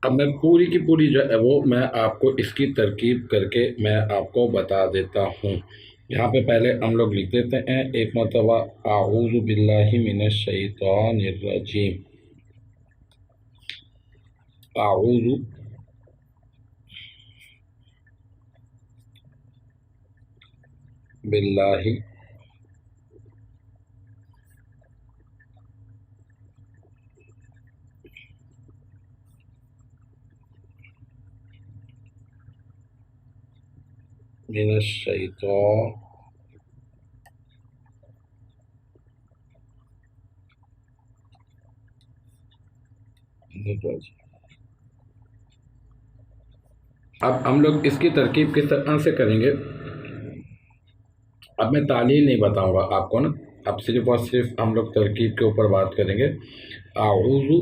अब मैं पूरी की पूरी जो है वो मैं आपको इसकी तरकीब करके मैं आपको बता देता हूँ। यहाँ पे पहले हम लोग लिख देते हैं एक मरतबा, आऊज़ु बिल्लाहि मिनश शैतानिर रजीम। आऊज़ु बिल्लाहि मिनश शैतानिर रजीम। अब हम लोग इसकी तरकीब किस तरह से करेंगे, अब मैं तालील नहीं बताऊंगा आपको ना, अब सिर्फ और सिर्फ हम लोग तरकीब के ऊपर बात करेंगे। आऊज़ु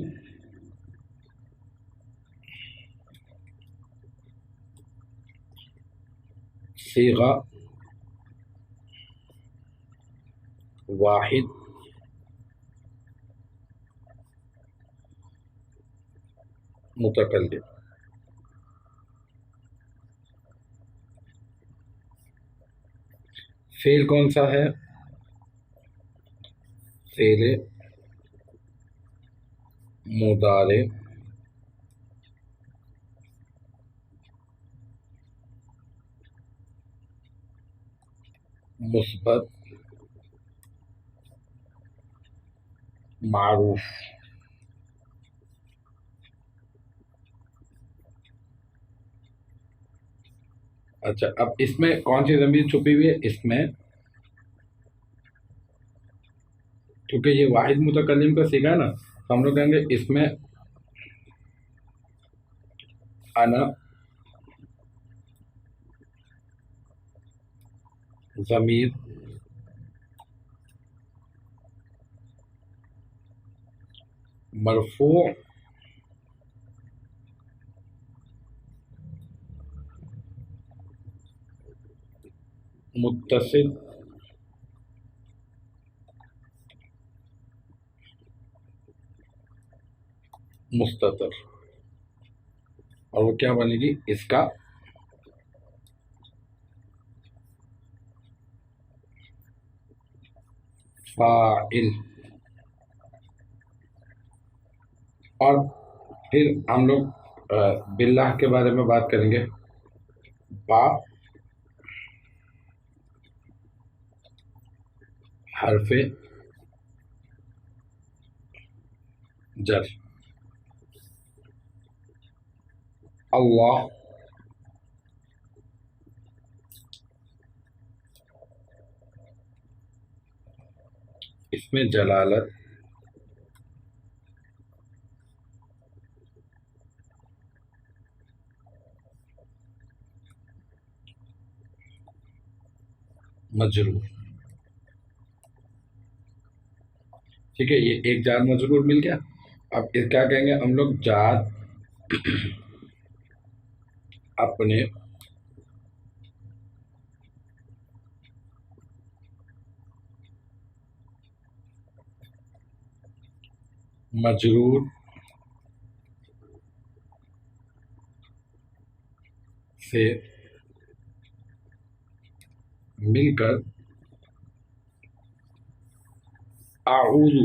सीगा वाहिद मुतकल्लिम। फेल कौन सा है, फेल मुदारे मुस्बत मारूफ। अच्छा, अब इसमें कौन सी ज़मीर छुपी हुई है, इसमें क्योंकि ये वाहिद मुतकल्लिम का सीखा है ना, तो हम लोग कहेंगे इसमें अना ज़मीर मरफू मुत्तसिल मुस्ततर, और वो क्या बनेगी, इसका फाइल। और फिर हम लोग बिल्लाह के बारे में बात करेंगे। बा हरफे जर, अल्लाह इसमें जलालत मजरूर। ठीक है, ये एक जार मजरूर मिल गया। अब इस क्या कहेंगे हम लोग, जार अपने मजरूर से मिलकर आऊज़ु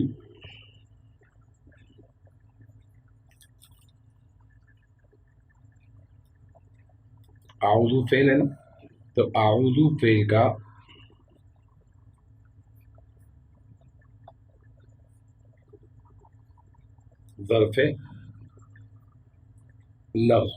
आऊज़ु फेल है ना, तो आऊज़ु फेल का ज़र्फ़े लफ्ज़।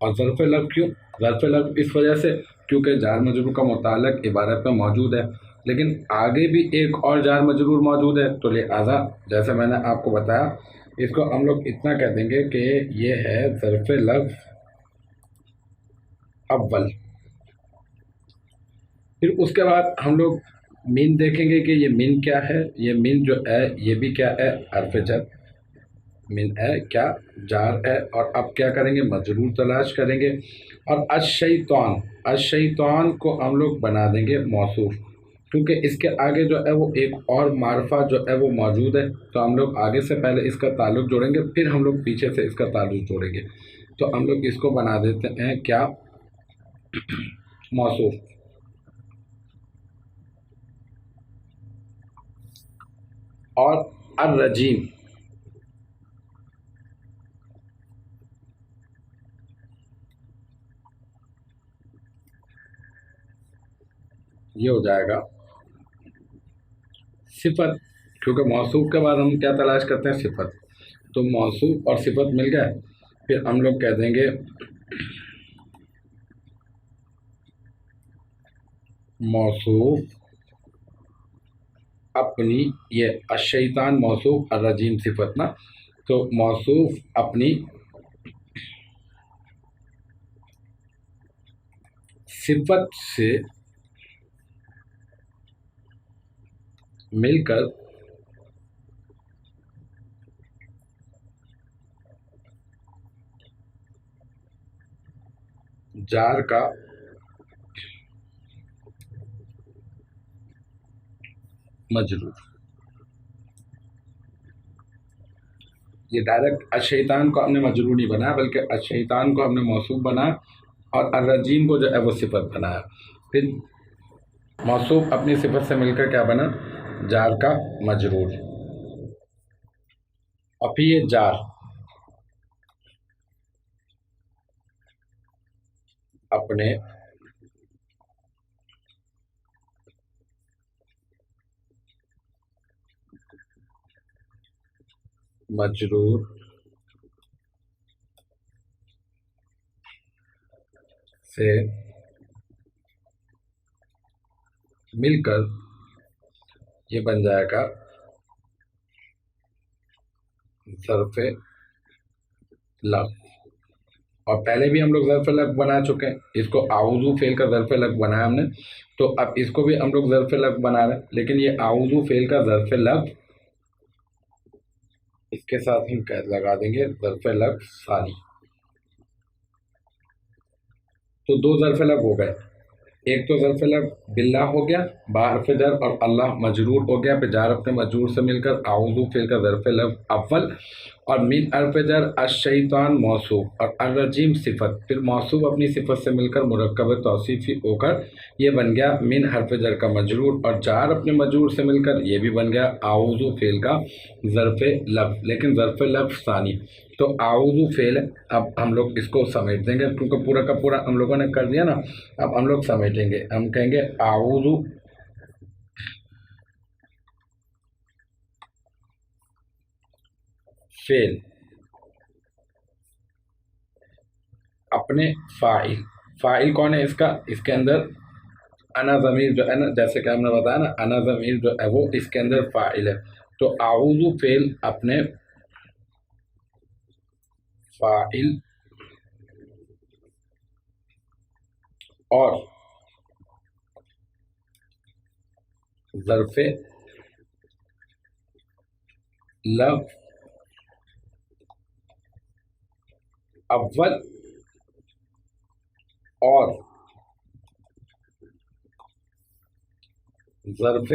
और ज़र्फ़ लफ्ज़ क्यों, ज़र्फ़ लफ्ज़ इस वजह से क्योंकि जार मजरूर का मुताल्लिक़ इबारत में मौजूद है, लेकिन आगे भी एक और जार मजरूर मौजूद है, तो लिहाजा जैसे मैंने आपको बताया इसको हम लोग इतना कह देंगे कि ये है ज़र्फ़ लफ्ज़ अव्वल। फिर उसके बाद हम लोग मिन देखेंगे कि ये मिन क्या है, ये मिन जो है ये भी क्या है, हर्फ जर मिन है, क्या जार है। और अब क्या करेंगे, मजरूर तलाश करेंगे। और अशैतान, अशैतान को हम लोग बना देंगे मौसूफ। क्योंकि इसके आगे जो है वो एक और मार्फा जो है वो मौजूद है, तो हम लोग आगे से पहले इसका ताल्लुक जोड़ेंगे, फिर हम लोग पीछे से इसका ताल्लुक जोड़ेंगे। तो हम लोग इसको बना देते हैं क्या, मौसूफ। और अर्रजीम, ये हो जाएगा सिफत, क्योंकि मौसूफ के बाद हम क्या तलाश करते हैं, सिफत। तो मौसूफ और सिफत मिल गए, फिर हम लोग कह देंगे मौसूफ अपनी, ये अशैतान मौसूफ अर्रजीम सिफत ना, तो मौसूफ अपनी सिफत से मिलकर जार का मजरूर। ये डायरेक्ट अशैतान को हमने मजरूर नहीं बनाया, बल्कि अशैतान को हमने मौसूफ बनाया और अर्रजीम को जो है वो सिफत बनाया। फिर मौसूफ अपनी सिफत से मिलकर क्या बना, जार का मजरूर। और फिर ये जार अपने मजरूर से मिलकर ये बन जाएगा ज़र्फ़ लग। और पहले भी हम लोग ज़र्फ़ लग बना चुके हैं, इसको आउज़ू फ़ेल का ज़र्फ़ लग बनाया हमने, तो अब इसको भी हम लोग ज़र्फ़ लग बना रहे हैं, लेकिन ये आउज़ू फ़ेल का ज़र्फ़ लग, इसके साथ हम लगा देंगे ज़र्फ़ लग सानी। तो दो ज़र्फ़ लग हो गए, एक तो ज़र्फ़ लग बिल्लाह हो गया, बाहर जर और अल्लाह मजरूर हो गया, फिर जार अपने मजरूर से मिलकर आउज़ू फ़िल का ज़र्फ़ लग अव्वल, और मिन हर्फ़ जर अश-शैतान मौसूफ और अर्रजीम सिफत, फिर मौसूफ अपनी सिफत से मिलकर मुरक्कब तौसीफ़ी होकर ये बन गया मिन हर्फ़ जर का मजरूर, और जार अपने मजरूर से मिलकर ये भी बन गया आउज़ू फ़िल का ज़र्फ़ लग, लेकिन ज़र्फ़ लग सानी। तो आउज़ू फ़ेल, अब हम लोग इसको समेट देंगे, क्योंकि पूरा का पूरा हम लोगों ने कर दिया ना, अब हम लोग समेटेंगे, हम कहेंगे आउज़ू फ़ेल अपने फ़ाइल। फ़ाइल कौन है इसका, इसके अंदर अना ज़मीर जो है ना, जैसे कि हमने बताया ना, अना ज़मीर जो है वो इसके अंदर फ़ाइल है। तो आउज़ू फ़ेल अपने फ़ाइल और ज़र्फ़ लग अव्वल और ज़र्फ़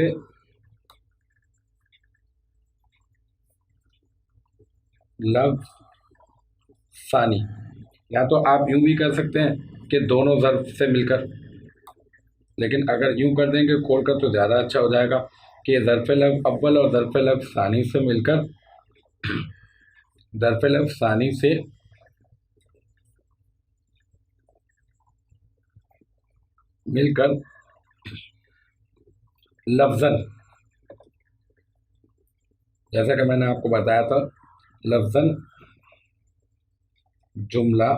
लग सानी। या तो आप यूँ भी कर सकते हैं कि दोनों ज़र्फ़ से मिलकर, लेकिन अगर यूँ कर देंगे खोल कर तो ज़्यादा अच्छा हो जाएगा कि ज़र्फ़ लग अव्वल और ज़र्फ़ लग सानी से मिलकर, ज़र्फ़ लग सानी से मिलकर लफ्ज़न, जैसा कि मैंने आपको बताया था, लफ्ज़न जुमला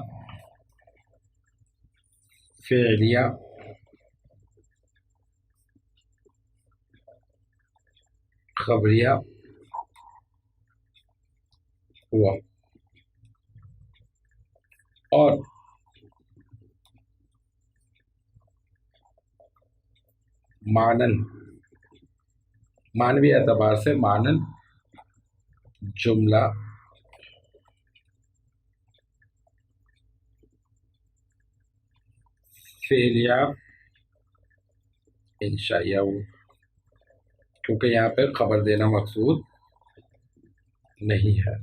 फ़िअलिया ख़बरिया हुआ। और मानन, मानवी एतबार से मानन जुमला फ़िअलिया इंशाइया हुआ। क्योंकि यहाँ पे खबर देना मकसूद नहीं है।